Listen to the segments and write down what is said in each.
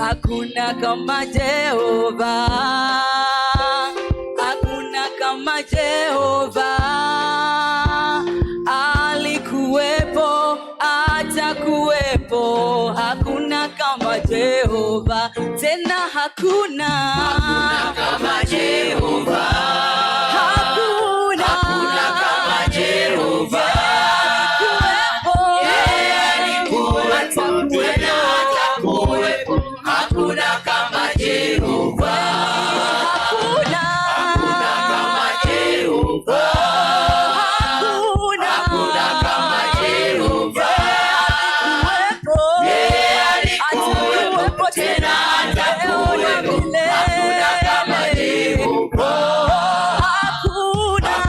Hakuna kama Jehova, hakuna kama Jehova. Alikuwepo, atakuwepo. Hakuna kama Jehova, tena hakuna kama Jehova. Hakuna kama Jehova. Hakuna kama Jehova. Hakuna kama Jehova. Hakuna kama Jehova. Yeye alikuwepo tena atakuwepo. Hakuna kama Jehova. Hakuna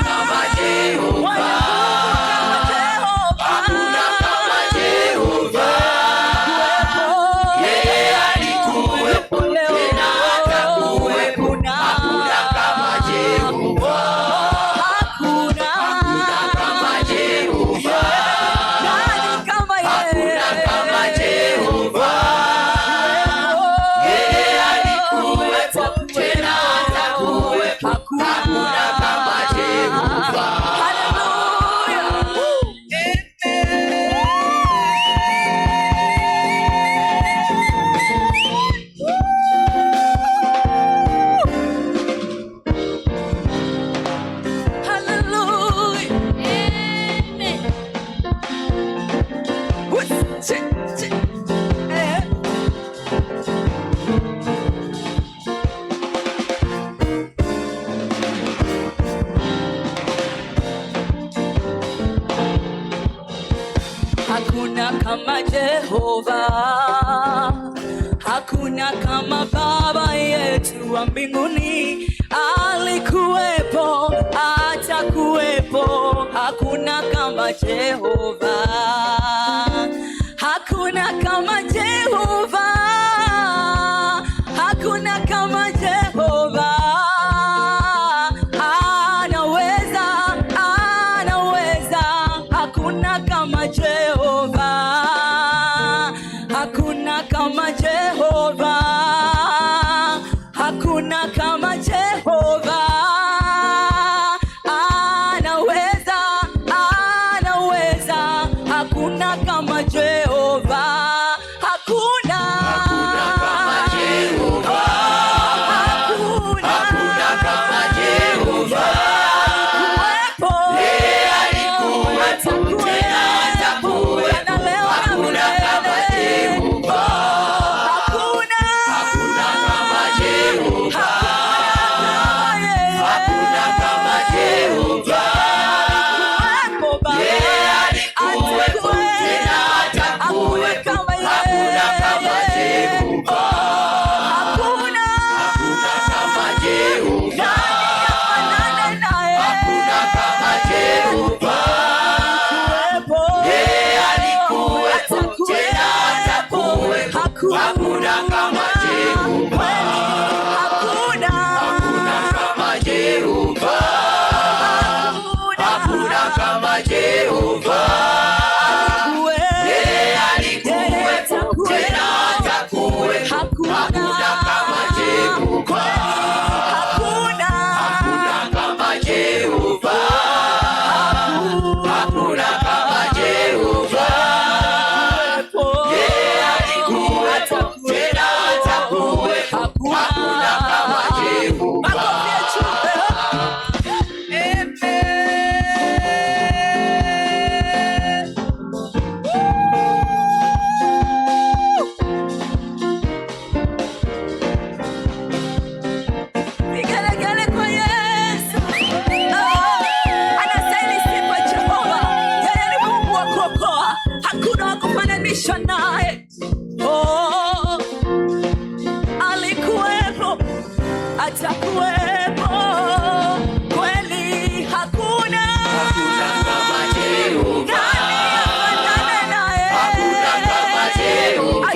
kama Jehova. Hakuna kama Jehova. Hakuna kama Jehova, hakuna kama Baba yetu wa mbinguni. Alikuwepo, atakuwepo. Hakuna kama Jehova, hakuna kama Jehova, hakuna kama Jehova. Anaweza, anaweza. Hakuna kama Jehova, hakuna kama Jehova, hakuna kama Jehova. Anaweza, anaweza. Hakuna kama Jehova, hakuna kama Jehova. Hakuna kama Jehova. Yeye alikuwepo tena atakuwepo. Hakuna kama Jehova. Hakuna kama Jehova. Hakuna kama Jehova. Yeye alikuwepo tena atakuwepo. Hakuna kama Jehova. Hakuna kama Jehova. Hakuna kama Jehova. Yeye alikuwepo tena atakuwepo. Hakuna kama Jehova. Hakuna kama Jehova. Hakuna kama Jehova. Yeye alikuwepo tena atakuwepo. Hakuna kama Jehova. Hakuna kama Jehova. Hakuna kama Jehova. Yeye alikuwepo tena atakuwepo. Hakuna kama Jehova. Vigelegele kwa Yesu. Anastahili sifa Jehova. Yeye ni Mungu wa kuokoa, hakuna wa kufananisha naye. Alikuwepo, atakuwepo. Kweli hakuna kama Jehova. nani afanane naye. Hakuna kama Jehova.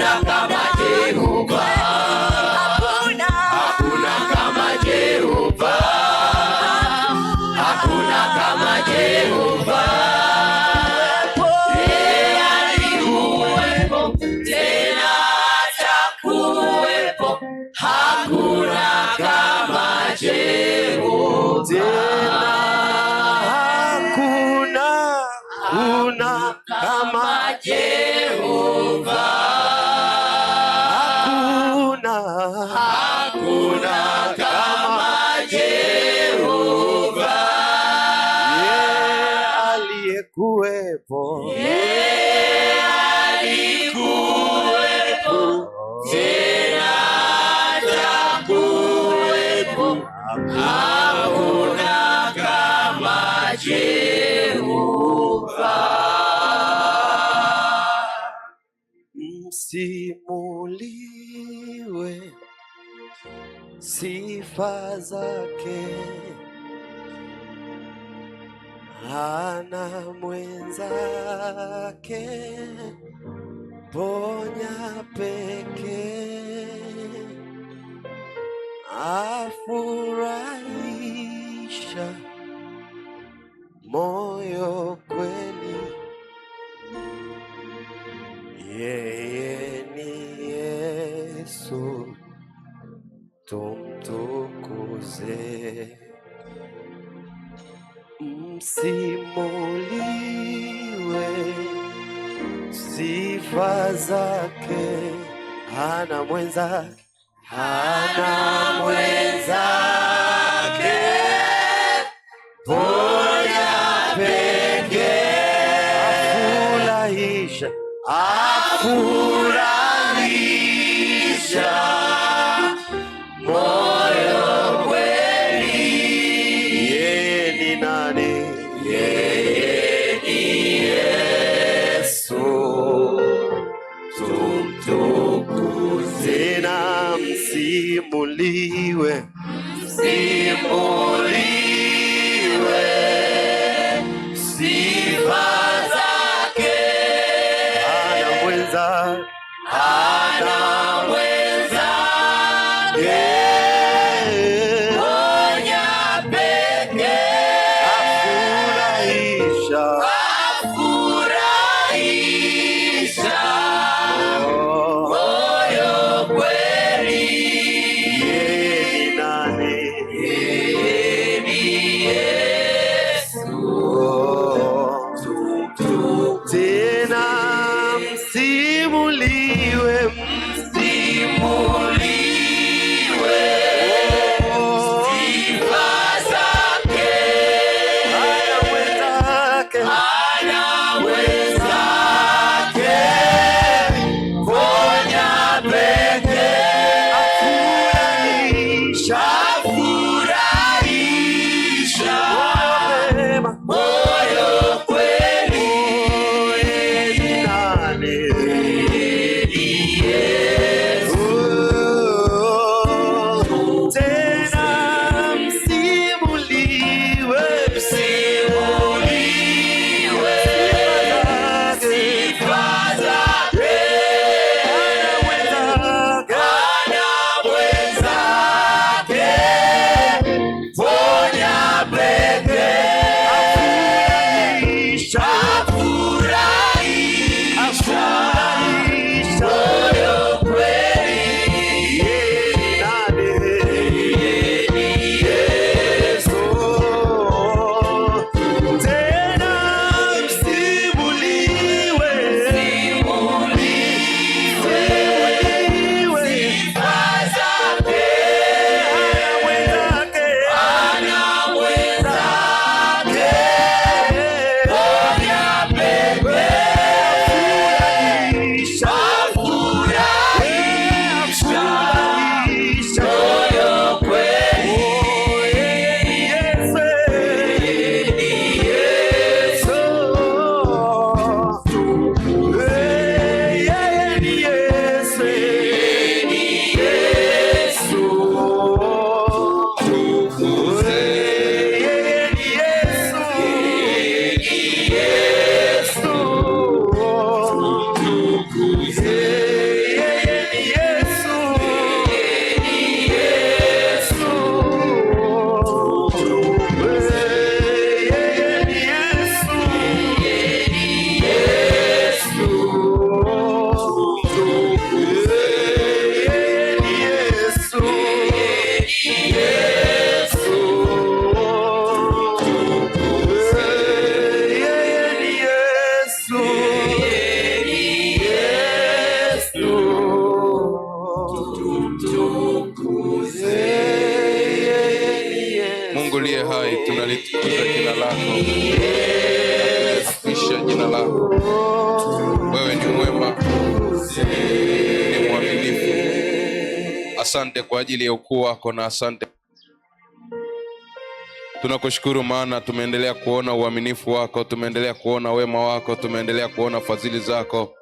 hakuna kama Jehova, hakuna kama Jehova, hakuna kama Jehova. Yeye alikuwepo tena atakuwepo, hakuna kama Jehova. Hakuna kama Jehova, hakuna kama Jehova. Yeye aliyekuwepo, yeye alikuwepo tena atakuwepo, hakuna kama Jehova. Msimuliwe sifa zake, hana mwenzake, ponya pekee, afurahisha moyo kweli. Yeye ni Yesu, tumtukuze. Msimuliwe sifa zake, hana mwenzake, hana mwenzake, ponya pekee, afurahisha, afurahisha moyo kweli. Yeye ni nani? Yeye ni Yesu, tumtukuze. Na msimuliwe, msimuliwe sifa zake, hana mwenzake, hana mwenzake, ponya pekee, afurahisha, afurahisha moyo kweli. Yeye ni nani? Yeye ni Yesu, tena msimuliwe, Mungu liye hai, tunalitukuza jina lako, tunalisafisha jina lako. Wewe ni mwema, ni mwaminifu. Asante kwa ajili ya ukuu wako, na asante, tunakushukuru maana tumeendelea kuona uaminifu wako, tumeendelea kuona wema wako, tumeendelea kuona fadhili zako.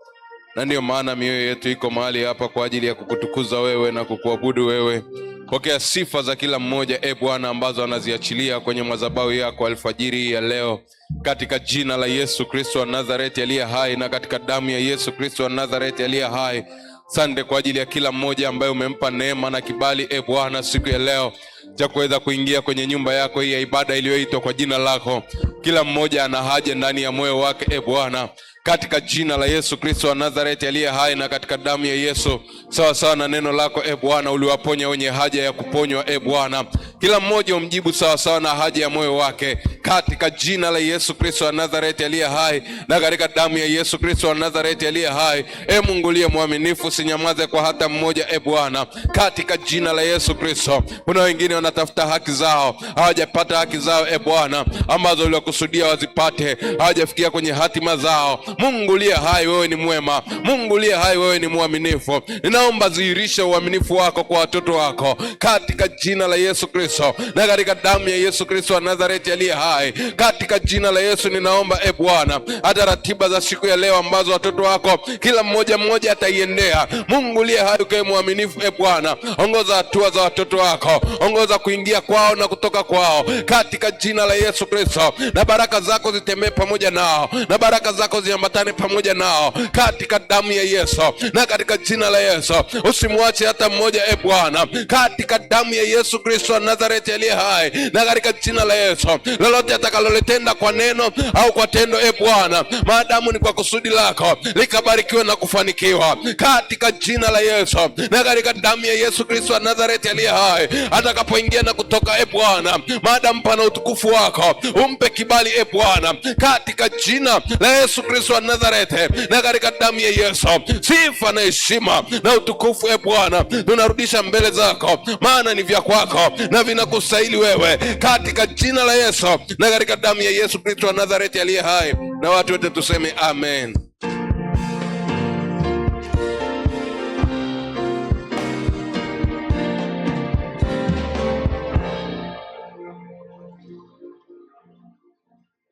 Na ndiyo maana mioyo yetu iko mahali hapa kwa ajili ya kukutukuza wewe na kukuabudu wewe. Pokea sifa za kila mmoja, Bwana, ambazo anaziachilia kwenye madhabahu yako alfajiri ya leo, katika jina la Yesu Kristo wa Nazareti aliye hai, na katika damu ya Yesu Kristo wa Nazareti aliye hai. Asante kwa ajili ya kila mmoja ambaye umempa neema na kibali, Bwana, siku ya leo cha kuweza kuingia kwenye nyumba yako hii ya ibada iliyoitwa kwa jina lako. Kila mmoja ana haja ndani ya moyo wake, Bwana, katika jina la Yesu Kristo wa Nazareti aliye hai, na katika damu ya Yesu, sawa sawa na neno lako, Bwana, uliwaponya wenye haja ya kuponywa, Bwana. Kila mmoja umjibu sawa sawa na haja ya moyo wake, katika jina la Yesu Kristo wa Nazareti aliye hai, na katika damu ya Yesu Kristo wa Nazareti aliye hai. Mungu liye mwaminifu, sinyamaze kwa hata mmoja, Bwana, katika jina la Yesu Kristo. Kuna wengine wanatafuta haki zao, hawajapata haki zao, Bwana, ambazo uliwakusudia wazipate, hawajafikia kwenye hatima zao. Mungu liye hai, wewe ni mwema. Mungu liye hai, wewe ni mwaminifu. Ninaomba dhihirisha uaminifu wako kwa watoto wako, katika jina la Yesu Kristo, na katika damu ya Yesu Kristo wa Nazareti aliye hai. Katika jina la Yesu ninaomba, Bwana, hata ratiba za siku ya leo ambazo watoto wako kila mmoja ataiendea, Mungu liye hai, ukae mwaminifu, Bwana. Ongoza hatua za watoto wako, ongoza kuingia kwao na kutoka kwao, katika jina la Yesu Kristo. Na baraka zako zitembee pamoja nao, na baraka zako ziambatane pamoja nao, katika damu ya Yesu, na katika jina la Yesu. Usimwache hata mmoja, Bwana, katika damu ya Yesu Kristo wa Nazareti aliye hai, na katika jina la Yesu. Lolote atakalolitenda kwa neno au kwa tendo, Bwana, maadamu ni kwa kusudi lako, likabarikiwe na kufanikiwa, katika jina la Yesu, na katika damu ya Yesu Kristo wa Nazareti aliye hai. Atakapoingia na kutoka, Bwana, maadamu pana utukufu wako, umpe kibali, Bwana, katika jina la Yesu Kristo wa Nazareti, na katika damu ya Yesu. Sifa na heshima na utukufu, Bwana, tunarudisha mbele zako, maana ni vya kwako na vinakustahili wewe, katika jina la Yesu, na katika damu ya Yesu Kristo wa Nazareti aliye hai. Na watu wote tuseme amen.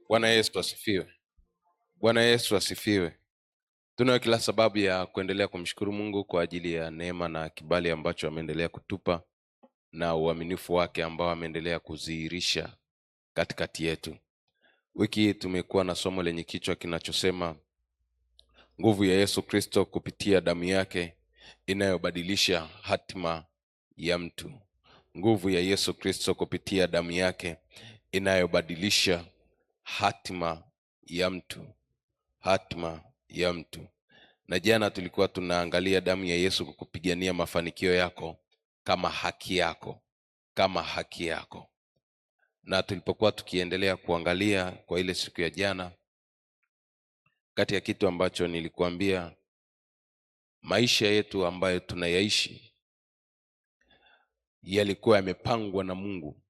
Bwana Yesu asifiwe. Bwana Yesu asifiwe. Tunayo kila sababu ya kuendelea kumshukuru Mungu kwa ajili ya neema na kibali ambacho ameendelea kutupa, na uaminifu wake ambao ameendelea kudhihirisha katikati yetu. Wiki hii tumekuwa na somo lenye kichwa kinachosema nguvu ya Yesu Kristo kupitia damu yake inayobadilisha hatima ya mtu. Nguvu ya Yesu Kristo kupitia damu yake inayobadilisha hatima ya mtu. Hatima ya mtu. Na jana tulikuwa tunaangalia damu ya Yesu kukupigania mafanikio yako kama haki yako, kama haki yako. Na tulipokuwa tukiendelea kuangalia kwa ile siku ya jana, kati ya kitu ambacho nilikuambia, maisha yetu ambayo tunayaishi yalikuwa yamepangwa na Mungu,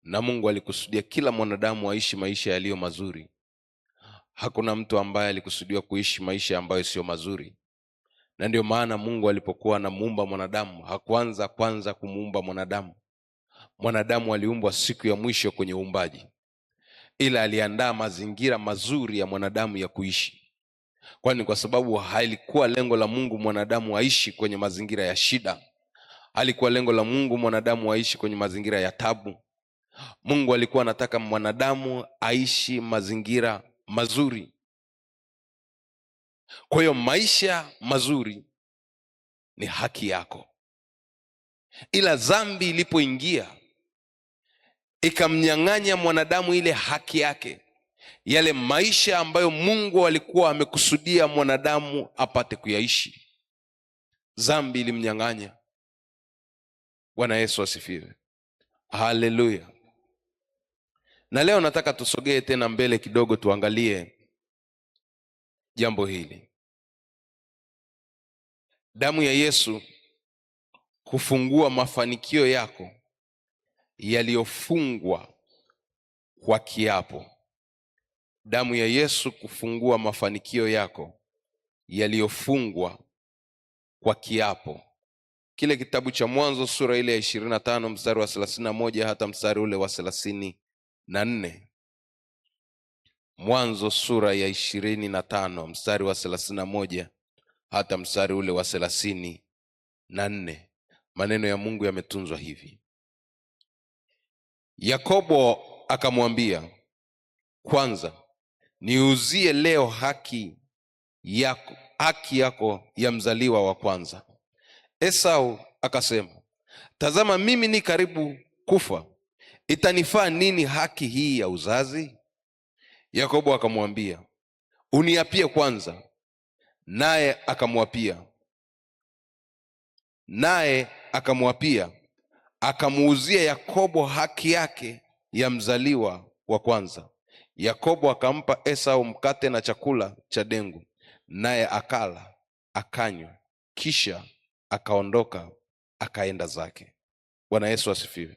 na Mungu alikusudia kila mwanadamu aishi maisha yaliyo mazuri. Hakuna mtu ambaye alikusudiwa kuishi maisha ambayo sio mazuri. Na ndio maana Mungu alipokuwa anamuumba mwanadamu, hakuanza kwanza kumuumba mwanadamu. Mwanadamu aliumbwa siku ya mwisho kwenye uumbaji, ila aliandaa mazingira mazuri ya mwanadamu ya kuishi. Kwani kwa sababu halikuwa lengo la Mungu mwanadamu aishi kwenye mazingira ya shida. Halikuwa lengo la Mungu mwanadamu aishi kwenye mazingira ya tabu. Mungu alikuwa anataka mwanadamu aishi mazingira mazuri. Kwa hiyo maisha mazuri ni haki yako. Ila dhambi ilipoingia ikamnyang'anya mwanadamu ile haki yake, yale maisha ambayo Mungu alikuwa amekusudia mwanadamu apate kuyaishi, dhambi ilimnyang'anya. Bwana Yesu asifiwe. Haleluya. Na leo nataka tusogee tena mbele kidogo, tuangalie jambo hili. Damu ya Yesu kufungua mafanikio yako yaliyofungwa kwa kiapo. Damu ya Yesu kufungua mafanikio yako yaliyofungwa kwa kiapo. Kile kitabu cha Mwanzo sura ile ya 25 mstari wa 31 hata mstari ule wa 34. Mwanzo sura ya 25 mstari wa 31 hata mstari ule wa 34. Maneno ya Mungu yametunzwa hivi. Yakobo akamwambia, kwanza niuzie leo haki yako ya mzaliwa wa kwanza. Esau akasema, tazama mimi ni karibu kufa, itanifaa nini haki hii ya uzazi? Yakobo akamwambia, uniapie kwanza. Naye akamwapia, akamuuzia Yakobo haki yake ya mzaliwa wa kwanza. Yakobo akampa Esau mkate na chakula cha dengu, naye akala akanywa, kisha akaondoka akaenda zake. Bwana Yesu asifiwe.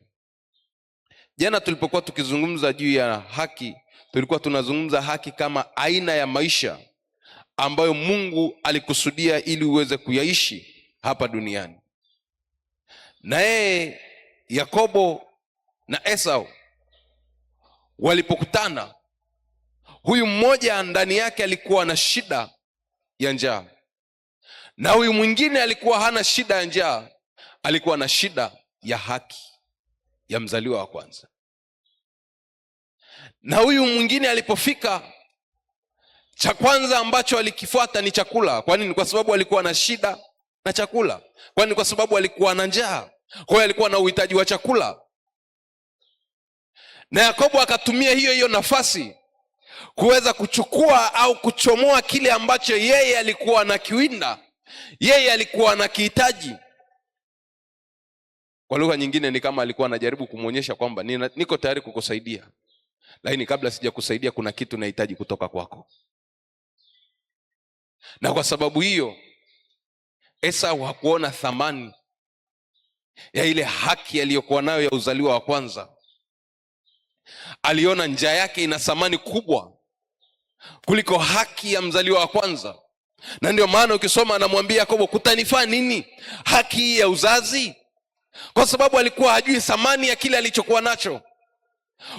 Jana tulipokuwa tukizungumza juu ya haki, tulikuwa tunazungumza haki kama aina ya maisha ambayo Mungu alikusudia ili uweze kuyaishi hapa duniani. Na yeye Yakobo na Esau walipokutana, huyu mmoja ndani yake alikuwa na shida ya njaa, na huyu mwingine alikuwa hana shida ya njaa, alikuwa na shida ya haki ya mzaliwa wa kwanza. Na huyu mwingine alipofika, cha kwanza ambacho alikifuata ni chakula. Kwa nini? Kwa sababu alikuwa na shida na chakula. Kwa nini? Kwa sababu alikuwa na njaa. Kwa hiyo alikuwa na uhitaji wa chakula. Na Yakobo akatumia hiyo nafasi kuweza kuchukua au kuchomoa kile ambacho yeye alikuwa anakiwinda, yeye alikuwa anakihitaji. Kwa lugha nyingine ni kama alikuwa anajaribu kumuonyesha kwamba niko tayari kukusaidia, lakini kabla sijakusaidia kuna kitu nahitaji kutoka kwako. Na kwa sababu hiyo Esau hakuona thamani ya ile haki aliyokuwa nayo ya uzaliwa wa kwanza. Aliona njaa yake ina thamani kubwa kuliko haki ya mzaliwa wa kwanza. Na ndio maana ukisoma anamwambia Yakobo, kutanifaa nini haki ya uzazi? Kwa sababu alikuwa hajui thamani ya kile alichokuwa nacho.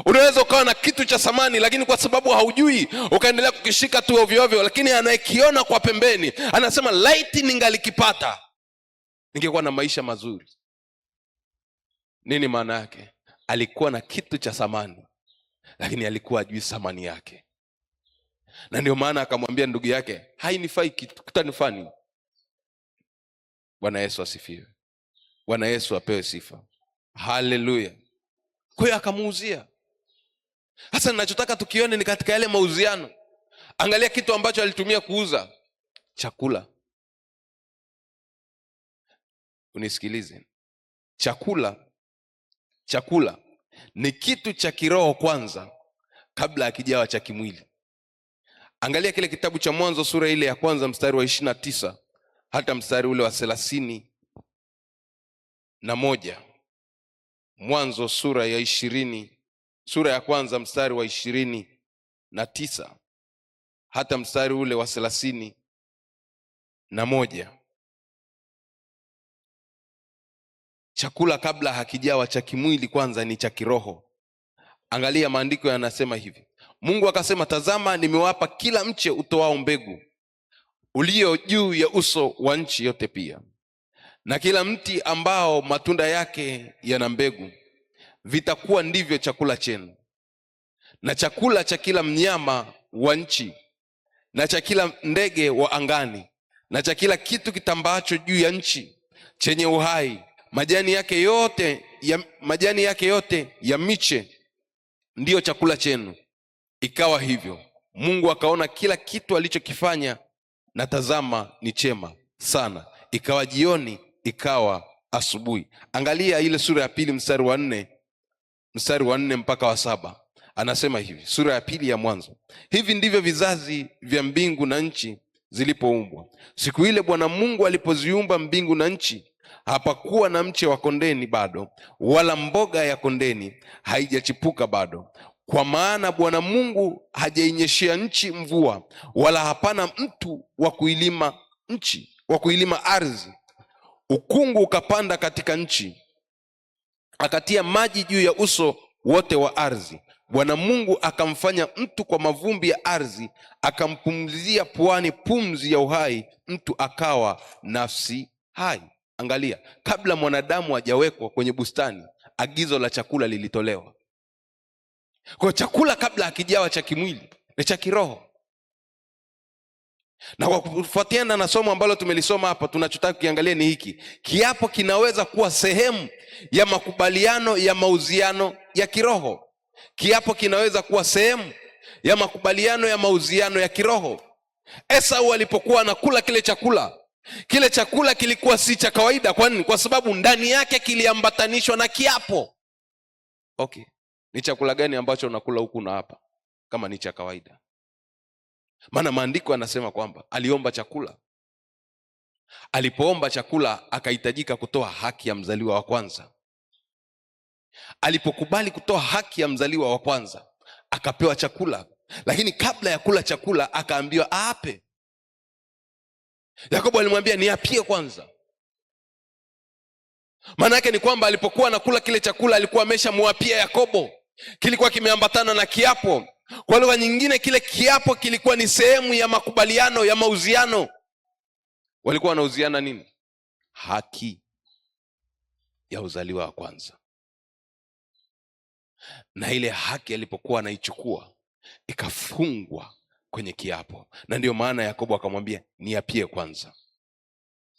Unaweza ukawa na kitu cha thamani, lakini kwa sababu haujui ukaendelea kukishika tu ovyo ovyo, lakini anayekiona kwa pembeni anasema, laiti ningalikipata ningekuwa na maisha mazuri. Nini maana yake? Alikuwa na kitu cha thamani, lakini alikuwa hajui thamani yake. Na ndio maana akamwambia ndugu yake, hainifai kitu, kutanifaa nini? Bwana Yesu asifiwe. Bwana Yesu apewe sifa. Haleluya. Kwa hiyo akamuuzia. Sasa ninachotaka tukione ni katika yale mauziano. Angalia kitu ambacho alitumia kuuza, chakula. Unisikilize. Chakula ni kitu cha kiroho kwanza kabla hakijawa cha kimwili. Angalia kile kitabu cha Mwanzo sura ile ya kwanza mstari wa 29 hata mstari ule wa 31. Mwanzo sura ya kwanza mstari wa 29 hata mstari ule wa 31. Chakula kabla hakijawa cha kimwili kwanza ni cha kiroho. Angalia maandiko yanasema hivi. Mungu akasema, tazama nimewapa kila mche utoao mbegu ulio juu ya uso wa nchi yote pia, na kila mti ambao matunda yake yana mbegu, vitakuwa ndivyo chakula chenu. Na chakula cha kila mnyama wa nchi, na cha kila ndege wa angani, na cha kila kitu kitambaacho juu ya nchi chenye uhai, majani yake yote ya miche ndiyo chakula chenu. Ikawa hivyo. Mungu akaona kila kitu alichokifanya, na tazama ni chema sana. Ikawa jioni, ikawa asubuhi. Angalia ile sura ya pili mstari wa 4 mpaka wa 7. Anasema hivi, sura ya 2 ya Mwanzo: hivi ndivyo vizazi vya mbingu na nchi zilipoumbwa. Siku ile Bwana Mungu alipoziumba mbingu na nchi, hapakuwa na mche wa kondeni bado, wala mboga ya kondeni haijachipuka bado, kwa maana Bwana Mungu hajainyeshea nchi mvua, wala hapana mtu wa kuilima nchi, wa kuilima ardhi. Ukungu ukapanda katika nchi, akatia maji juu ya uso wote wa ardhi. Bwana Mungu akamfanya mtu kwa mavumbi ya ardhi, akampumzia puani pumzi ya uhai, mtu akawa nafsi hai. Angalia, kabla mwanadamu hajawekwa kwenye bustani, agizo la chakula lilitolewa. Kwa chakula kabla hakijawa cha kimwili ni cha kiroho. Na kwa kufuatiana na somo ambalo tumelisoma hapa, tunachotaka kukiangalia ni hiki: kiapo kinaweza kuwa sehemu ya makubaliano ya mauziano ya kiroho. Kiapo kinaweza kuwa sehemu ya makubaliano ya mauziano ya kiroho. Esau alipokuwa anakula kile chakula kilikuwa si cha kawaida. Kwa nini? Kwa sababu ndani yake kiliambatanishwa na kiapo. Okay, ni chakula gani ambacho unakula huku na hapa kama ni cha kawaida? Maana maandiko yanasema kwamba aliomba chakula. Alipoomba chakula, akahitajika kutoa haki ya mzaliwa wa kwanza. Alipokubali kutoa haki ya mzaliwa wa kwanza, akapewa chakula. Lakini kabla ya kula chakula, akaambiwa aape. Yakobo alimwambia niapie kwanza. Maana yake ni kwamba alipokuwa anakula kile chakula, alikuwa ameshamuapia Yakobo. Kilikuwa kimeambatana na kiapo. Kwa lugha nyingine, kile kiapo kilikuwa ni sehemu ya makubaliano ya mauziano. Walikuwa wanauziana nini? Haki ya uzaliwa wa kwanza. Na ile haki alipokuwa anaichukua, ikafungwa kwenye kiapo. Na ndio maana Yakobo akamwambia niapie kwanza.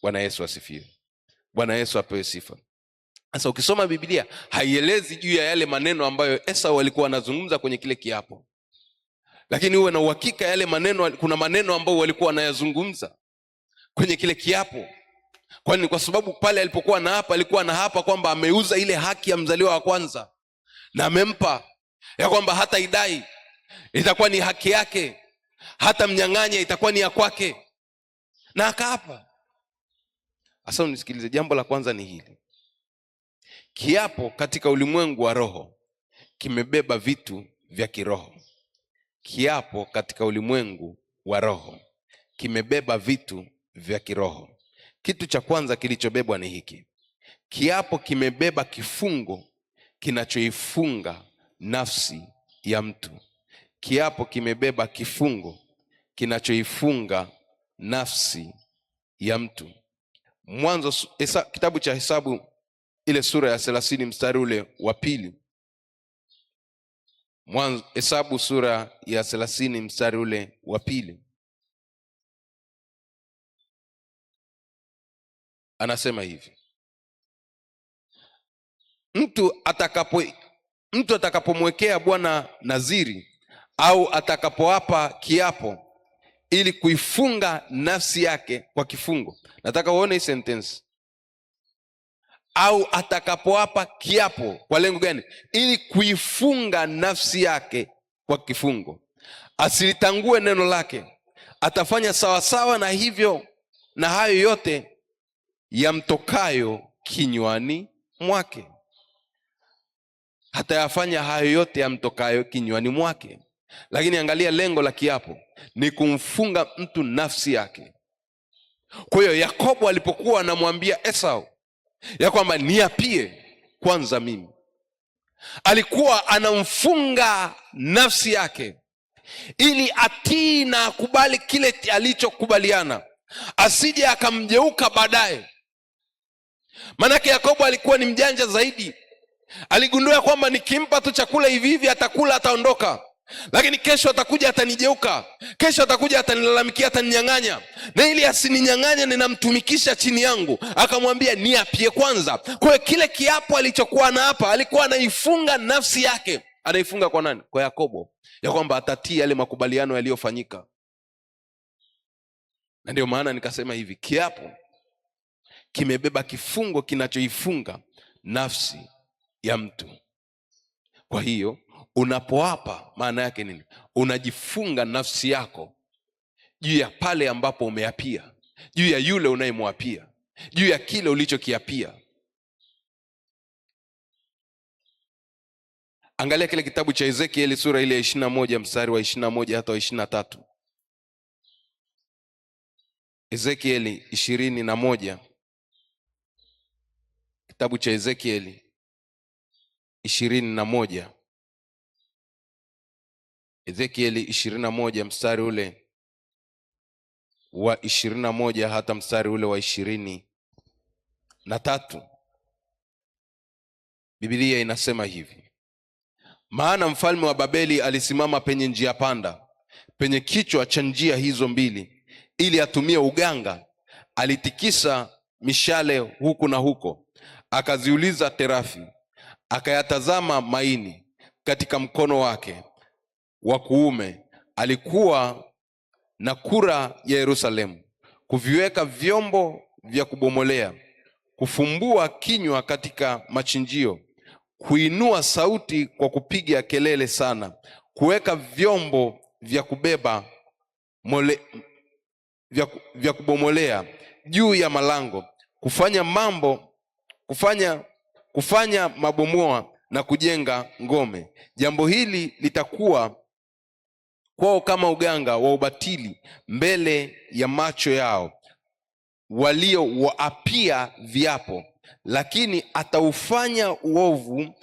Bwana Yesu asifiwe. Bwana Yesu apewe sifa. Sasa ukisoma Biblia, haielezi juu ya yale maneno ambayo Esau alikuwa anazungumza kwenye kile kiapo. Lakini uwe na uhakika yale maneno, kuna maneno ambayo walikuwa wanayazungumza kwenye kile kiapo. Kwani kwa sababu pale alipokuwa na hapa, alikuwa na hapa kwamba ameuza ile haki ya mzaliwa wa kwanza, na amempa ya kwamba hata idai itakuwa ni haki yake, hata mnyang'anya itakuwa ni ya kwake, na akaapa. Sasa unisikilize, jambo la kwanza ni hili: kiapo katika ulimwengu wa roho kimebeba vitu vya kiroho. Kiapo katika ulimwengu wa roho kimebeba vitu vya kiroho. Kitu cha kwanza kilichobebwa ni hiki: kiapo kimebeba kifungo kinachoifunga nafsi ya mtu. Kiapo kimebeba kifungo kinachoifunga nafsi ya mtu. Mwanzo, kitabu cha Hesabu ile sura ya 30 mstari ule wa 2. Mwanzo, Hesabu sura ya 30 mstari ule wa 2. Anasema hivi: mtu atakapomwekea Bwana nadhiri au atakapoapa kiapo ili kuifunga nafsi yake kwa kifungo. Nataka uone hii sentence: au atakapoapa kiapo. Kwa lengo gani? Ili kuifunga nafsi yake kwa kifungo, asilitangue neno lake, atafanya sawasawa na hivyo na hayo yote yamtokayo kinywani mwake. Hatayafanya hayo yote yamtokayo kinywani mwake. Lakini angalia, lengo la kiapo ni kumfunga mtu nafsi yake. Kwa hiyo Yakobo alipokuwa anamwambia Esau ya kwamba niapie kwanza mimi, alikuwa anamfunga nafsi yake ili atii na akubali kile alichokubaliana, asije akamjeuka baadaye. Manake Yakobo alikuwa ni mjanja zaidi. Aligundua kwamba nikimpa tu chakula hivi hivi atakula, ataondoka, lakini kesho atakuja atanijeuka, kesho atakuja atanilalamikia, ataninyang'anya, na ili asininyang'anya ninamtumikisha chini yangu. Akamwambia niapie kwanza. Kwa hiyo kile kiapo alichokuwa na hapa, alikuwa anaifunga nafsi yake. Anaifunga kwa nani? Kwa Yakobo, ya kwamba atatii yale makubaliano yaliyofanyika. Na ndio maana nikasema hivi, kiapo kimebeba kifungo kinachoifunga nafsi ya mtu. Kwa hiyo Unapoapa maana yake nini? Unajifunga nafsi yako juu ya pale ambapo umeapia, juu ya yule unayemwapia, juu ya kile ulichokiapia. Angalia kile kitabu cha Ezekieli sura ile 21 mstari wa 21 hata wa 23. Ezekieli 21, kitabu cha Ezekieli 21. Ezekieli 21 mstari ule wa 21 hata mstari ule wa 23. Biblia inasema hivi: maana mfalme wa Babeli alisimama penye njia panda, penye kichwa cha njia hizo mbili, ili atumie uganga. Alitikisa mishale huku na huko, akaziuliza terafi, akayatazama maini katika mkono wake wa kuume. Alikuwa na kura ya Yerusalemu, kuviweka vyombo vya kubomolea, kufumbua kinywa katika machinjio, kuinua sauti kwa kupiga kelele sana, kuweka vyombo vya kubeba vya kubomolea juu ya malango, kufanya mabomoa na kujenga ngome. Jambo hili litakuwa kwao kama uganga wa ubatili mbele ya macho yao waliowaapia viapo, lakini ataufanya uovu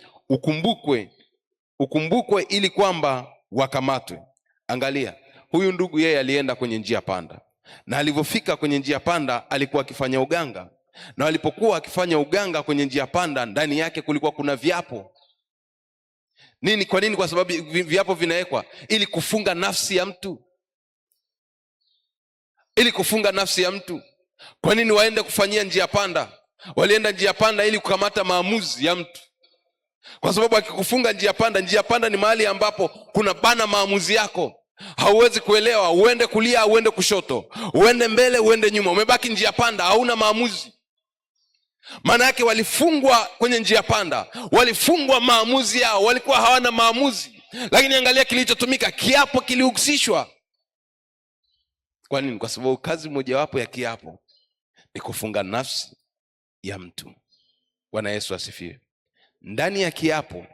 ukumbukwe ili kwamba wakamatwe. Angalia, huyu ndugu yeye alienda kwenye njia panda, na alivyofika kwenye njia panda alikuwa akifanya uganga, na alipokuwa akifanya uganga kwenye njia panda, ndani yake kulikuwa kuna viapo. Nini? Kwa nini? Kwa sababu viapo vinawekwa ili kufunga nafsi ya mtu, ili kufunga nafsi ya mtu. Kwa nini waende kufanyia njia panda? Walienda njia panda ili kukamata maamuzi ya mtu, kwa sababu akikufunga njia panda, njia panda ni mahali ambapo kuna bana maamuzi yako. Hauwezi kuelewa, uende kulia au uende kushoto, uende mbele uende nyuma, umebaki njia panda, hauna maamuzi. Maana yake walifungwa kwenye njia panda, walifungwa maamuzi yao, walikuwa hawana maamuzi. Lakini angalia kilichotumika, kiapo kilihusishwa. Kwa nini? Kwa sababu kazi mojawapo ya kiapo ni kufunga nafsi ya mtu. Bwana Yesu asifiwe. Ndani ya kiapo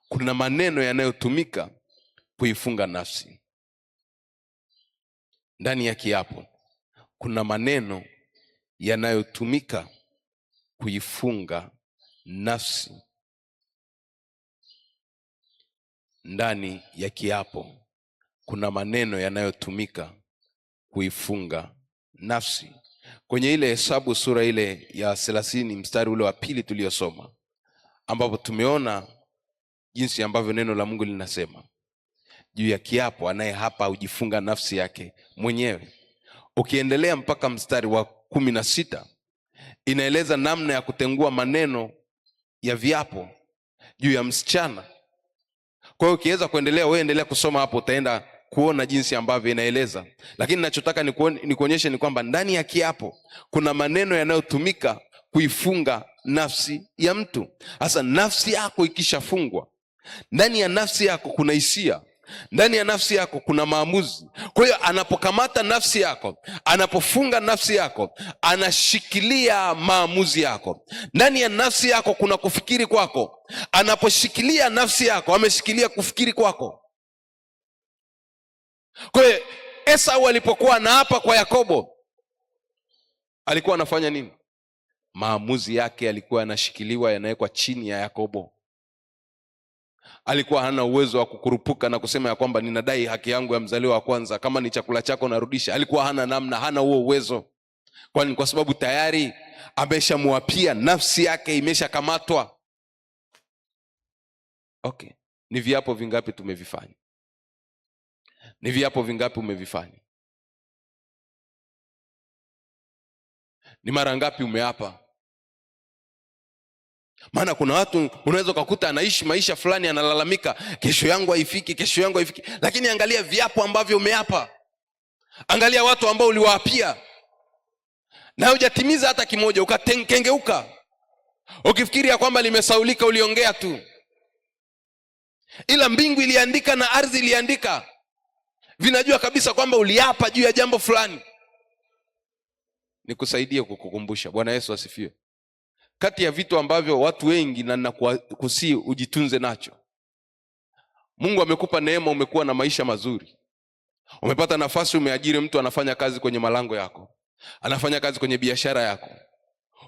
kuna maneno yanayotumika kuifunga nafsi. Ndani ya kiapo kuna maneno yanayotumika kuifunga nafsi. Ndani ya kiapo kuna maneno yanayotumika kuifunga nafsi. Kwenye ile Hesabu sura ile ya 30 mstari ule wa 2 tuliosoma, ambapo tumeona jinsi ambavyo neno la Mungu linasema juu ya kiapo, anaye hapa hujifunga nafsi yake mwenyewe. Ukiendelea mpaka mstari wa 16 inaeleza namna ya kutengua maneno ya viapo juu ya msichana. Kwa hiyo ukiweza kuendelea, wewe endelea kusoma hapo, utaenda kuona jinsi ambavyo inaeleza. Lakini ninachotaka nikuonyeshe ni kwamba ndani ya kiapo kuna maneno yanayotumika kuifunga nafsi ya mtu. Sasa nafsi yako ikishafungwa, ndani ya nafsi yako kuna hisia, ndani ya nafsi yako kuna maamuzi. Kwa hiyo anapokamata nafsi yako, anapofunga nafsi yako, anashikilia maamuzi yako. Ndani ya nafsi yako kuna kufikiri kwako. Anaposhikilia nafsi yako, ameshikilia kufikiri kwako. Kwa hiyo Esau alipokuwa anaapa kwa Yakobo, alikuwa anafanya nini? Maamuzi yake yalikuwa yanashikiliwa, yanawekwa chini ya Yakobo. Alikuwa hana uwezo wa kukurupuka na kusema ya kwamba ninadai haki yangu ya mzaliwa wa kwanza, kama ni chakula chako narudisha. Alikuwa hana namna, hana huo uwezo. Kwani kwa sababu tayari ameshamuapia, nafsi yake imeshakamatwa. Okay, ni viapo vingapi tumevifanya? Ni viapo vingapi umevifanya? Ni mara ngapi umeapa? Maana kuna watu unaweza kukuta anaishi maisha fulani, analalamika, kesho yangu haifiki, kesho yangu haifiki. Lakini angalia viapo ambavyo umeapa. Angalia watu ambao uliwaapia na hujatimiza hata kimoja, ukakengeuka ukifikiri ya kwamba limesaulika, uliongea tu. ila mbingu iliandika na ardhi iliandika. Vinajua kabisa kwamba uliapa juu ya jambo fulani. Nikusaidie kukukumbusha. Bwana Yesu asifiwe. Kati ya vitu ambavyo watu wengi na nakusii ujitunze nacho, Mungu amekupa neema, umekuwa na maisha mazuri, umepata nafasi, umeajiri mtu anafanya kazi kwenye malango yako, anafanya kazi kwenye biashara yako,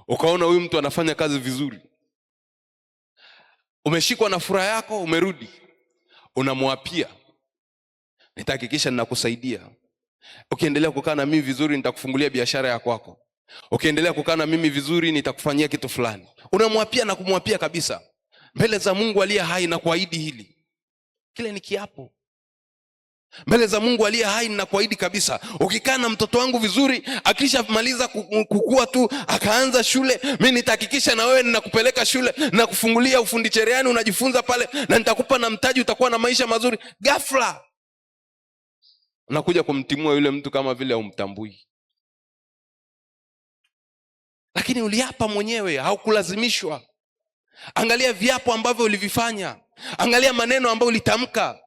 ukaona huyu mtu anafanya kazi vizuri, umeshikwa na furaha yako, umerudi unamwapia, nitahakikisha ninakusaidia, ukiendelea kukaa na mimi vizuri nitakufungulia biashara ya kwako, ukiendelea kukaa na mimi vizuri nitakufanyia kitu fulani. Unamwapia na kumwapia kabisa mbele za Mungu aliye hai na kuahidi hili. Kile ni kiapo mbele za Mungu aliye hai, na kuahidi kabisa, ukikaa na mtoto wangu vizuri, akishamaliza kukua tu akaanza shule, mimi nitahakikisha na wewe ninakupeleka shule na kufungulia ufundi cherehani, unajifunza pale, na nitakupa na mtaji, utakuwa na maisha mazuri. Ghafla unakuja kumtimua yule mtu kama vile humtambui. Lakini uliapa mwenyewe, haukulazimishwa. Angalia viapo ambavyo ulivifanya, angalia maneno ambayo ulitamka.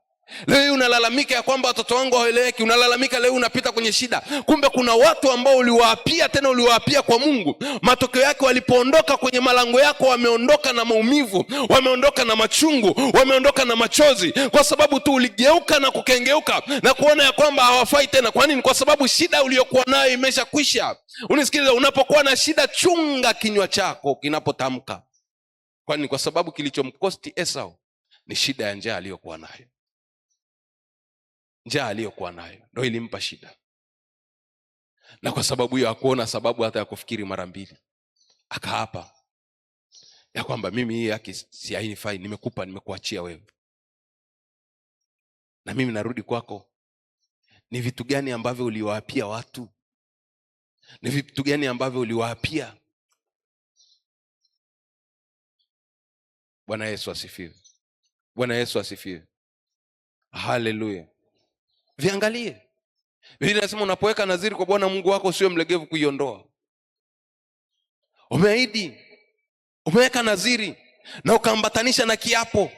Leo unalalamika ya kwamba watoto wangu hawaeleweki, unalalamika leo unapita kwenye shida. Kumbe kuna watu ambao uliwaapia, tena uliwaapia kwa Mungu. Matokeo yake walipoondoka kwenye malango yako, wameondoka na maumivu, wameondoka na machungu, wameondoka na machozi, kwa sababu tu uligeuka na kukengeuka na kuona ya kwamba hawafai tena. Kwa nini? Kwa sababu shida uliyokuwa nayo imeshakwisha. Unisikilize, unapokuwa na shida, chunga kinywa chako kinapotamka. Kwani kwa sababu kilichomkosti Esau ni shida ya njaa aliyokuwa nayo. Njaa aliyokuwa nayo ndio ilimpa shida, na kwa sababu hiyo hakuona sababu hata ya kufikiri mara mbili. Akaapa ya kwamba mimi hii haki si hainifai, nimekupa, nimekuachia wewe, na mimi narudi kwako. Ni vitu gani ambavyo uliwaapia watu? Ni vitu gani ambavyo uliwaapia? Bwana Yesu asifiwe. Bwana Yesu asifiwe. Haleluya. Viangalie. Biblia inasema unapoweka nadhiri kwa Bwana Mungu wako usiwe mlegevu kuiondoa. Umeahidi, umeweka nadhiri na ukaambatanisha na kiapo,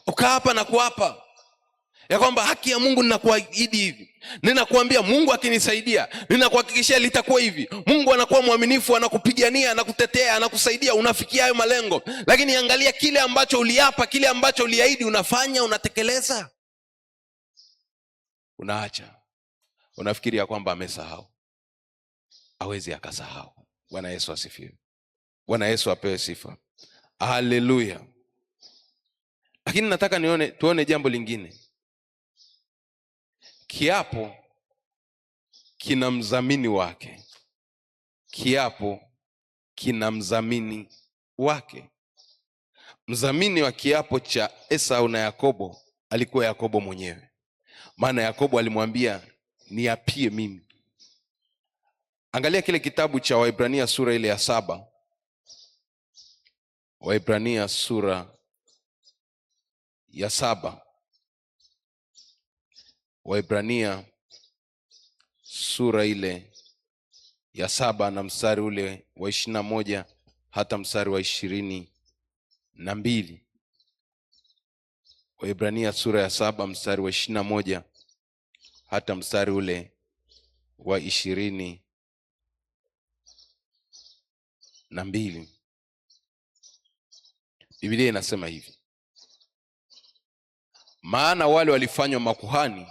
ukaapa na kuapa ya kwamba haki ya Mungu ninakuahidi hivi, ninakuambia Mungu akinisaidia ninakuhakikishia litakuwa hivi. Mungu anakuwa mwaminifu, anakupigania, anakutetea, anakusaidia, unafikia hayo malengo. Lakini angalia kile ambacho uliapa, kile ambacho uliahidi, unafanya, unatekeleza, unaacha. Unafikiri ya kwamba amesahau. Hawezi akasahau. Bwana Yesu asifiwe. Bwana Yesu apewe sifa. Haleluya. Lakini nataka tuone jambo lingine. Kiapo kina mdhamini wake. Kiapo kina mdhamini wake. Mdhamini wa kiapo cha Esau na Yakobo alikuwa Yakobo mwenyewe. Maana Yakobo alimwambia niapie mimi. Angalia kile kitabu cha Waibrania sura ile ya 7. Waibrania sura ya 7. Waibrania sura ile ya 7 na mstari ule wa 21 hata mstari wa 22. Waibrania sura ya 7 mstari wa 21 hata mstari ule wa 22. Biblia inasema hivi: maana wale walifanywa makuhani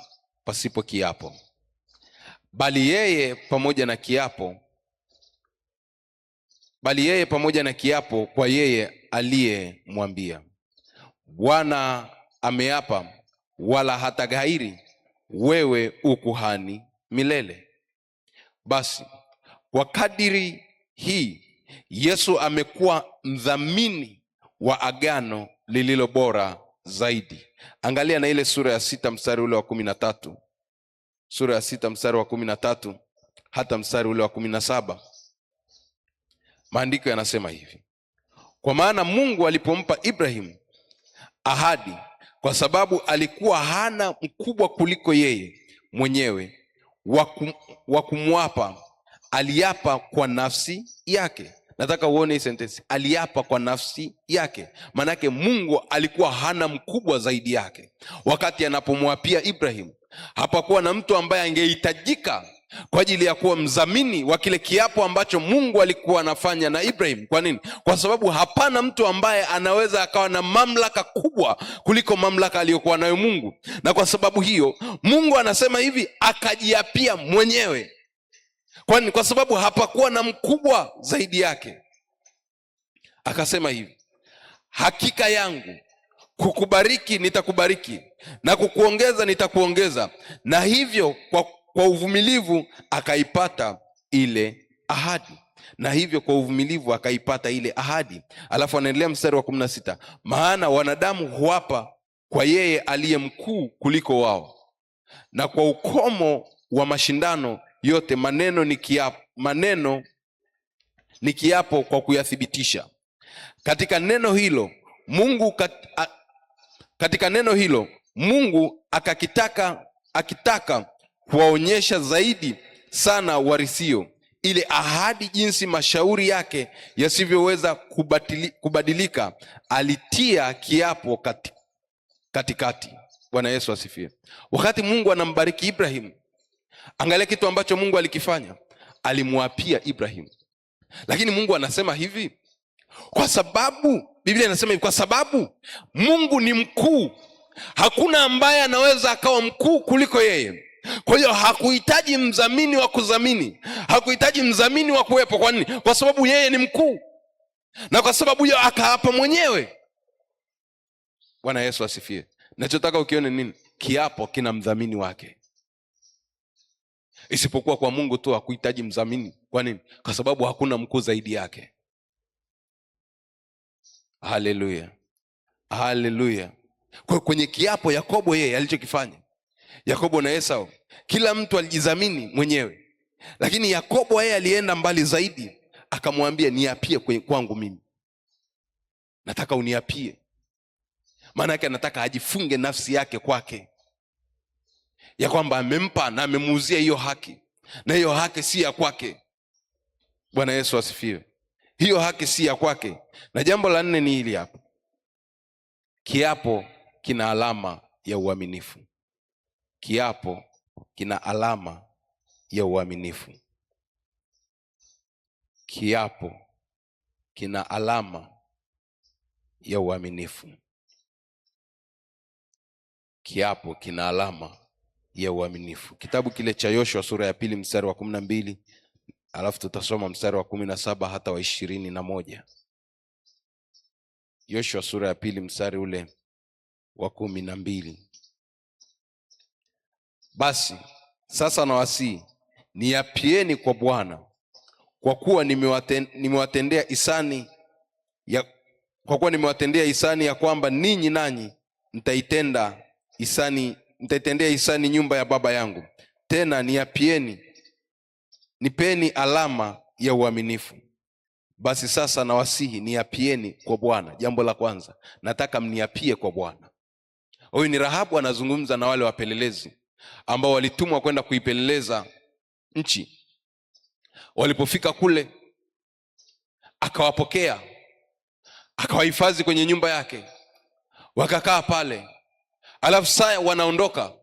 pasipo kiapo, bali yeye pamoja na kiapo kwa yeye aliyemwambia. Bwana ameapa, wala hataghairi, wewe ukuhani milele. Basi kwa kadiri hii Yesu amekuwa mdhamini wa agano lililo bora zaidi. Angalia na ile sura ya 6 mstari ule wa 13. Sura ya 6 mstari wa 13 hata mstari ule wa 17. Maandiko yanasema hivi: kwa maana Mungu alipompa Ibrahim ahadi, kwa sababu alikuwa hana mkubwa kuliko yeye mwenyewe wa kumwapa, aliapa kwa nafsi yake, Nataka uone hii sentence. Aliapa kwa nafsi yake. Manake Mungu alikuwa hana mkubwa zaidi yake. Wakati anapomwapia Ibrahim, hapakuwa na mtu ambaye angehitajika kwa ajili ya kuwa mdhamini wa kile kiapo ambacho Mungu alikuwa anafanya na Ibrahim. Kwa nini? Kwa sababu hapana mtu ambaye anaweza akawa na mamlaka kubwa kuliko mamlaka aliyokuwa nayo Mungu. Na kwa sababu hiyo Mungu anasema hivi, akajiapia mwenyewe. Kwa nini? Kwa sababu hapakuwa na mkubwa zaidi yake. Akasema hivi, hakika yangu kukubariki nitakubariki, na kukuongeza nitakuongeza. Na hivyo kwa uvumilivu akaipata ile ahadi. Na hivyo kwa uvumilivu akaipata ile ahadi. Alafu anaendelea mstari wa 16, maana wanadamu huapa kwa yeye aliye mkuu kuliko wao, na kwa ukomo wa mashindano yote maneno ni kiapo kwa kuyathibitisha. Katika neno hilo Mungu akitaka kuwaonyesha zaidi sana warisio ile ahadi, jinsi mashauri yake yasivyoweza kubadilika, alitia kiapo katikati. Bwana Yesu asifiwe. Wakati Mungu anambariki Ibrahim, angalia kitu ambacho Mungu alikifanya. Alimwapia Ibrahim. Lakini Mungu anasema hivi, kwa sababu Biblia inasema hivi, kwa sababu Mungu ni mkuu, hakuna ambaye anaweza akawa mkuu kuliko yeye. Kwa hiyo hakuhitaji mdhamini wa kudhamini, hakuhitaji mdhamini wa kuwepo. Kwa nini? Kwa sababu yeye ni mkuu, na kwa sababu hiyo akaapa mwenyewe. Bwana Yesu asifiwe. Nachotaka ukione nini? Kiapo kina mdhamini wake. Isipokuwa kwa Mungu tu hakuhitaji mdhamini. Kwa nini? Kwa sababu hakuna mkuu zaidi yake. Haleluya, haleluya. Kwa kwenye kiapo Yakobo, yeye alichokifanya, Yakobo na Esau, kila mtu alijidhamini mwenyewe. Lakini Yakobo yeye alienda mbali zaidi, akamwambia niapie kwangu mimi. Nataka uniapie. Maana yake anataka ajifunge nafsi yake kwake, ya kwamba amempa na amemuuzia hiyo haki, na hiyo haki si ya kwake. Bwana Yesu asifiwe. Hiyo haki si ya kwake. Na jambo la 4 ni hili hapa. Kiapo kina alama ya uaminifu. Kiapo kina alama ya uaminifu. Kiapo kina alama ya uaminifu. Kiapo kina alama ya uaminifu. Kitabu kile cha Yoshua sura ya 2 mstari wa 12, alafu tutasoma mstari wa 17 hata wa 21. Yoshua sura ya 2 mstari ule wa 12. Basi sasa nawasihi, niapieni kwa Bwana, kwa kuwa nimewatendea hisani ya kwamba ninyi nanyi mtaitendea hisani nyumba ya baba yangu. Tena nipeni alama ya uaminifu. Basi sasa nawasihi, niapieni kwa Bwana. Jambo la kwanza, nataka mniapie kwa Bwana. Huyu ni Rahabu anazungumza na wale wapelelezi ambao walitumwa kwenda kuipeleleza nchi. Walipofika kule, akawapokea, akawahifadhi kwenye nyumba yake, wakakaa pale. Alafu saa wanaondoka,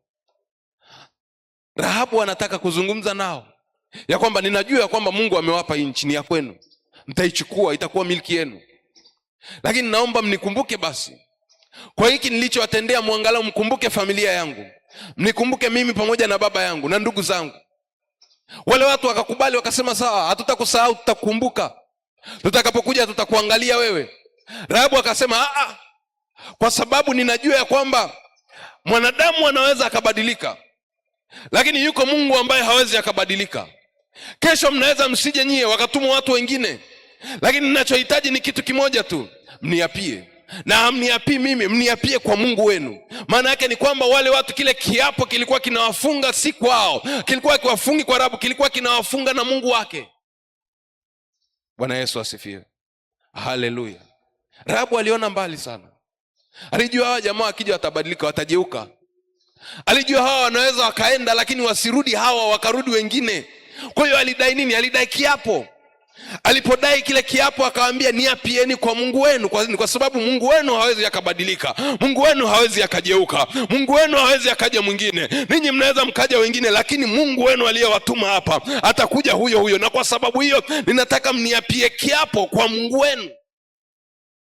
Rahabu anataka kuzungumza nao ya kwamba ninajua ya kwamba Mungu amewapa hii nchi, ni ya kwenu, mtaichukua, itakuwa milki yenu, lakini naomba mnikumbuke basi kwa hiki nilichowatendea. Muangalau mkumbuke familia yangu, mnikumbuke mimi pamoja na baba yangu na ndugu zangu. Wale watu wakakubali, wakasema sawa, hatutakusahau, tutakukumbuka, tutakapokuja tutakuangalia wewe. Rahabu akasema kwa sababu ninajua ya kwamba mwanadamu anaweza akabadilika, lakini yuko Mungu ambaye hawezi akabadilika. Kesho mnaweza msije nyie, wakatuma watu wengine, lakini ninachohitaji ni kitu kimoja tu, mniapie. Na mniapie mimi, mniapie kwa Mungu wenu. Maana yake ni kwamba wale watu, kile kiapo kilikuwa kinawafunga si kwao, kilikuwa kiwafungi kwa Rahabu, kilikuwa kinawafunga na Mungu wake. Bwana Yesu asifiwe. Haleluya. Rahabu aliona mbali sana. Alijua hawa jamaa akija watabadilika, watajeuka. Alijua hawa wanaweza wakaenda lakini wasirudi hawa, wakarudi wengine. Kwa hiyo alidai nini? Alidai kiapo. Alipodai kile kiapo akawaambia, niapieni kwa Mungu wenu, kwa sababu Mungu wenu hawezi akabadilika, Mungu wenu hawezi akageuka, Mungu wenu hawezi akaja mwingine. Ninyi mnaweza mkaja wengine, lakini Mungu wenu aliyewatuma hapa atakuja huyo huyo, na kwa sababu hiyo ninataka mniapie kiapo kwa Mungu wenu.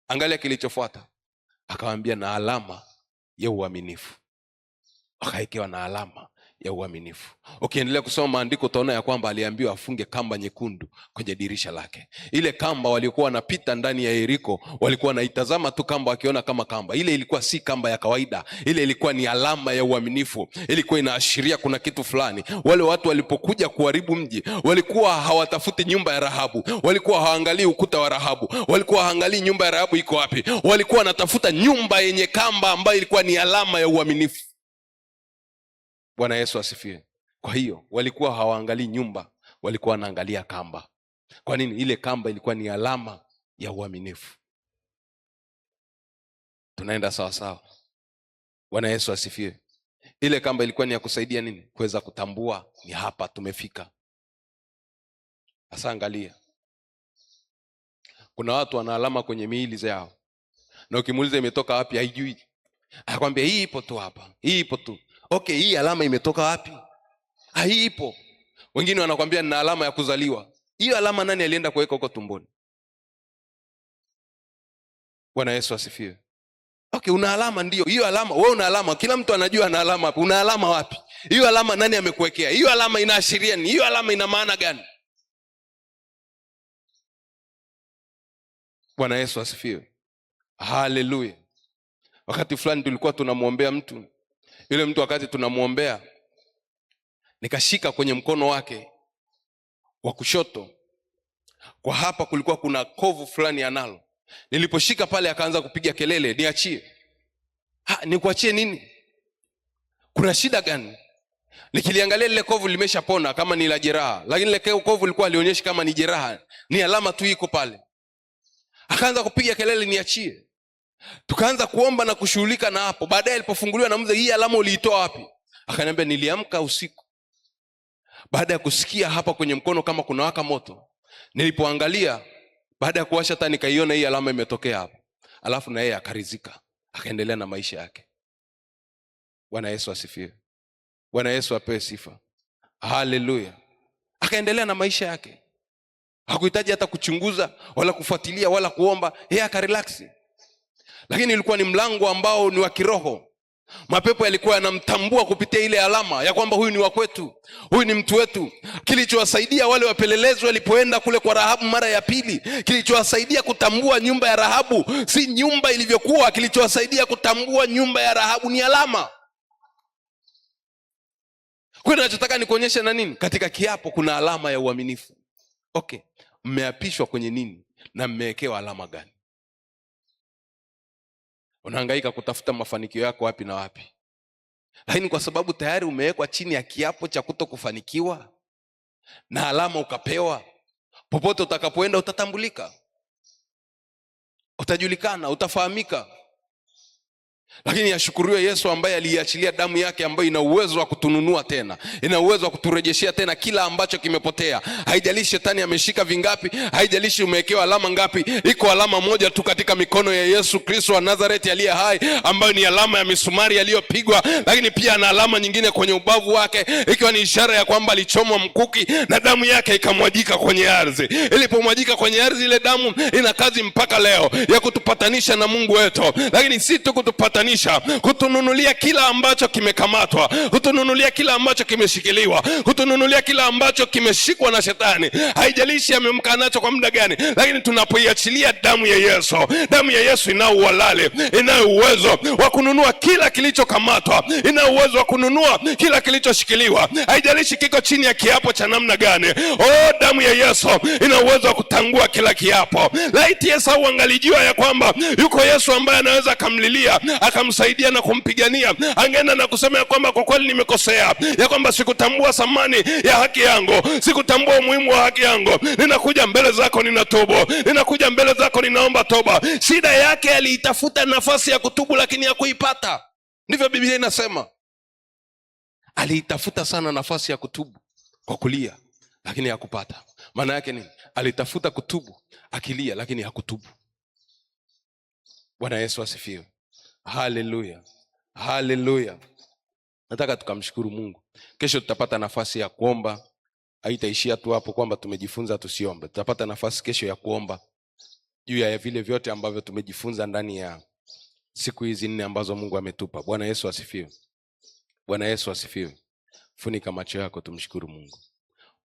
Angalia kilichofuata, akawaambia na alama ya uaminifu. Akaekewa na alama ya uaminifu. Ukiendelea kusoma maandiko utaona ya kwamba aliambiwa afunge kamba nyekundu kwenye dirisha lake. Ile kamba waliokuwa wanapita ndani ya Yeriko walikuwa wanaitazama tu kamba, wakiona kama kamba. Ile ilikuwa si kamba ya kawaida, ile ilikuwa ni alama ya uaminifu. Ilikuwa inaashiria kuna kitu fulani. Wale watu walipokuja kuharibu mji, walikuwa hawatafuti nyumba ya Rahabu, walikuwa hawaangalii ukuta wa Rahabu, walikuwa hawaangalii nyumba ya Rahabu iko wapi. Walikuwa wanatafuta nyumba yenye kamba ambayo ilikuwa ni alama ya uaminifu. Bwana Yesu asifiwe. Kwa hiyo walikuwa hawaangalii nyumba, walikuwa wanaangalia kamba. Kwa nini? Ile kamba ilikuwa ni alama ya uaminifu. Tunaenda sawa sawa? Bwana Yesu asifiwe. Ile kamba ilikuwa ni ya kusaidia nini? Kuweza kutambua ni hapa tumefika. Sasa angalia, kuna watu wana alama kwenye miili zao, na ukimuuliza imetoka wapi haijui. Akwambia hii ipo tu hapa, hii ipo tu. Okay, hii alama imetoka wapi? Hii ipo. Wengine wanakwambia nina alama ya kuzaliwa. Hiyo alama nani alienda kuweka huko tumboni? Bwana Yesu asifiwe. Okay, una alama, ndio. Hiyo alama, wewe una alama. Kila mtu anajua ana alama hapo. Una alama wapi? Hiyo alama nani amekuwekea? Hiyo alama inaashiria nini? Hiyo alama ina maana gani? Bwana Yesu asifiwe. Haleluya. Wakati fulani tulikuwa tunamuombea mtu. Yule mtu wakati tunamuombea, nikashika kwenye mkono wake wa kushoto, kwa hapa kulikuwa kuna kovu fulani analo. Niliposhika pale akaanza kupiga kelele, niachie. Nikuachie nini? Kuna shida gani? Nikiliangalia lile kovu limeshapona kama ni la jeraha, lakini lile kovu lilikuwa alionyeshi kama ni jeraha, ni alama tu iko pale. Akaanza kupiga kelele, niachie. Tukaanza kuomba na kushughulika na hapo. Baadaye alipofunguliwa na mzee, hii alama uliitoa wapi? Akaniambia niliamka usiku, baada ya kusikia hapa kwenye mkono kama kuna waka moto. Nilipoangalia, baada ya kuwasha taa, nikaiona hii alama imetokea hapo. Alafu na yeye akarizika, akaendelea na maisha yake. Bwana Yesu asifiwe. Bwana Yesu apewe sifa. Haleluya. Akaendelea na maisha yake. Hakuhitaji hata kuchunguza wala kufuatilia wala kuomba, yeye akarelax. Lakini ilikuwa ni mlango ambao ni wa kiroho. Mapepo yalikuwa yanamtambua kupitia ile alama ya kwamba huyu ni wa kwetu, huyu ni mtu wetu. Kilichowasaidia wale wapelelezi walipoenda kule kwa Rahabu mara ya pili, kilichowasaidia kutambua nyumba ya Rahabu si nyumba ilivyokuwa, kilichowasaidia kutambua nyumba ya Rahabu ni alama. Kwa hiyo ninachotaka nikuonyeshe na nini? Katika kiapo kuna alama ya uaminifu. Okay, mmeapishwa kwenye nini na mmewekewa alama gani? Unahangaika kutafuta mafanikio yako wapi na wapi, lakini kwa sababu tayari umewekwa chini ya kiapo cha kutokufanikiwa na alama ukapewa, popote utakapoenda utatambulika, utajulikana, utafahamika. Lakini yashukuriwe Yesu ambaye aliachilia damu yake ambayo ina uwezo wa kutununua tena, ina uwezo wa kuturejeshea tena kila ambacho kimepotea. Haijalishi shetani ameshika vingapi, haijalishi umewekewa alama ngapi, iko alama moja tu katika mikono ya Yesu Kristo wa Nazareti aliye hai, ambayo ni alama ya misumari aliyopigwa. Lakini pia ana alama nyingine kwenye ubavu wake, ikiwa ni ishara ya kwamba alichomwa mkuki na damu yake ikamwajika kwenye ardhi. Ilipomwajika kwenye ardhi, ile damu ina kazi mpaka leo ya kutupatanisha na Mungu wetu. Lakini si tu kutupatanisha, kutununulia kila ambacho kimekamatwa, kutununulia kila ambacho kimeshikiliwa, kutununulia kila ambacho kimeshikwa na shetani. Haijalishi amemkaa nacho kwa muda gani, lakini tunapoiachilia damu ya Yesu, damu ya Yesu inao uhalali, inao uwezo wa kununua kila kilichokamatwa, inao uwezo wa kununua kila kilichoshikiliwa. Haijalishi kiko chini ya kiapo cha namna gani. Damu ya Yesu ina uwezo wa kutangua kila kiapo. Laiti Esau angalijua ya kwamba yuko Yesu ambaye anaweza akamlilia, akamsaidia na kumpigania, angeenda na kusema ya kwamba kwa kweli nimekosea, ya kwamba sikutambua thamani ya haki yangu, sikutambua umuhimu wa haki yangu, ninakuja mbele zako ninatubu, ninakuja mbele zako ninaomba toba. Shida yake aliitafuta nafasi ya kutubu, lakini hakuipata. Ndivyo Biblia inasema. Aliitafuta sana nafasi ya kutubu kwa kulia, lakini hakupata. Maana yake nini? alitafuta kutubu akilia, lakini hakutubu. Bwana Yesu asifiwe. Haleluya, haleluya. Nataka tukamshukuru Mungu. Kesho tutapata nafasi ya kuomba. Haitaishia tu hapo kwamba tumejifunza tusiombe. Tutapata nafasi kesho ya kuomba juu ya vile vyote ambavyo tumejifunza ndani ya siku hizi 4 ambazo Mungu ametupa. Bwana Yesu asifiwe. Bwana Yesu asifiwe. Funika macho yako, tumshukuru Mungu.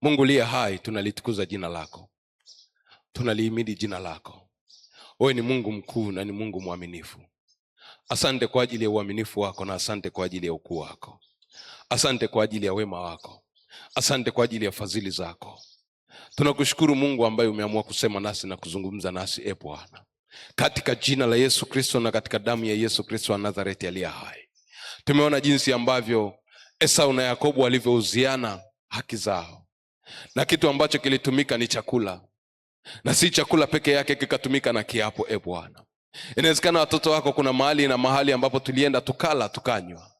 Mungu liye hai, tunalitukuza jina lako, tunalihimidi jina lako. Wewe ni Mungu mkuu na ni Mungu mwaminifu. Asante kwa ajili ya uaminifu wako, na asante kwa ajili ya ukuu wako. Asante kwa ajili ya wema wako. Asante kwa ajili ya fadhili zako. Tunakushukuru Mungu ambaye umeamua kusema nasi na kuzungumza nasi, Bwana, katika jina la Yesu Kristo na katika damu ya Yesu Kristo wa Nazareti aliye hai. Tumeona jinsi ambavyo Esau na Yakobo walivyouziana haki zao, na kitu ambacho kilitumika ni chakula, na si chakula peke yake, kikatumika na kiapo. Bwana, inawezekana watoto wako kuna mahali ambapo tulienda tukala tukanywa,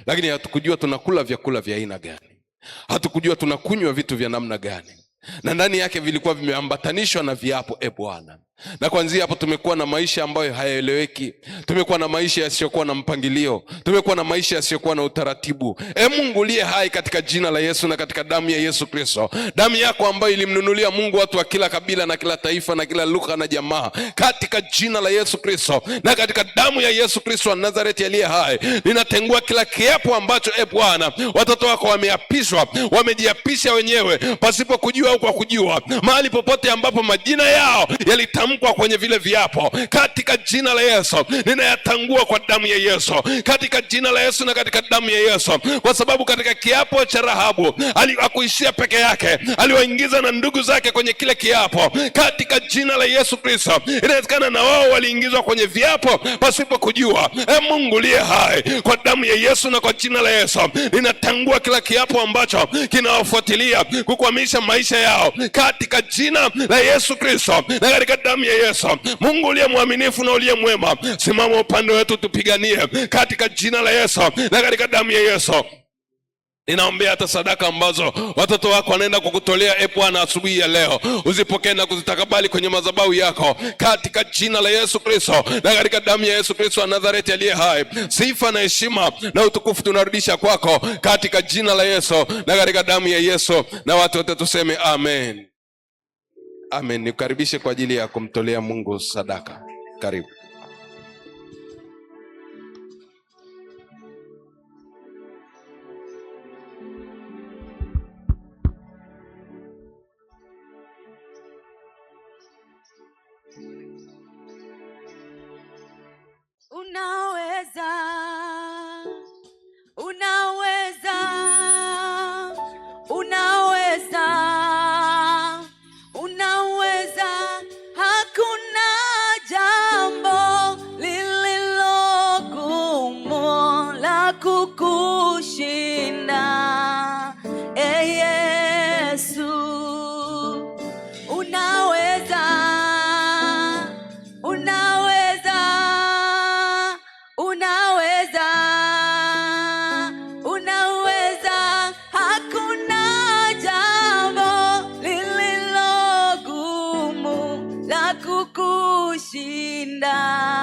lakini hatukujua tunakula vyakula vya aina gani, hatukujua tunakunywa vitu vya namna gani, na ndani yake vilikuwa vimeambatanishwa na viapo. Bwana, na kuanzia hapo tumekuwa na maisha ambayo hayaeleweki. Tumekuwa na maisha yasiyokuwa na mpangilio. Tumekuwa na maisha yasiyokuwa na utaratibu. Mungu liye hai, katika jina la Yesu na katika damu ya Yesu Kristo, damu yako ambayo ilimnunulia Mungu watu wa kila kabila na kila taifa na kila lugha na jamaa, katika jina la Yesu Kristo na katika damu ya Yesu Kristo wa Nazareti aliye hai, ninatengua kila kiapo ambacho Bwana watoto wako wameapishwa, wamejiapisha wenyewe pasipo kujua au kwa kujua, mahali popote ambapo majina yao yalitamkwa kwenye vile viapo, katika jina la Yesu ninayatangua kwa damu ya Yesu, katika jina la Yesu na katika damu ya Yesu. Kwa sababu katika kiapo cha Rahabu hakuishia peke yake, aliwaingiza na ndugu zake kwenye kile kiapo, katika jina la Yesu Kristo. Inawezekana na wao waliingizwa kwenye viapo pasipo kujua. Mungu liye hai, kwa damu ya Yesu na kwa jina la Yesu ninatangua kila kiapo ambacho kinawafuatilia kukwamisha maisha yao, katika jina la Yesu Kristo na katika damu ya Yesu. Mungu uliye mwaminifu na uliye mwema, simama upande wetu, tupiganie katika jina la Yesu na katika damu ya Yesu. Ninaombea hata sadaka ambazo watoto wako wanaenda kukutolea Bwana asubuhi ya leo, uzipokee na kuzitakabali kwenye madhabahu yako, katika jina la Yesu Kristo na katika damu ya Yesu Kristo wa Nazareti aliye hai. Sifa na heshima na utukufu tunarudisha kwako, katika jina la Yesu na katika damu ya Yesu, na watu wote tuseme amen. Amen. Nikukaribishe kwa ajili ya kumtolea Mungu sadaka. Karibu. Unaweza, unaweza, unaweza, unaweza. Hakuna jambo lililo gumu la kukushinda, Yesu. Unaweza, unaweza, unaweza, unaweza. Hakuna jambo lililo gumu la kukushinda.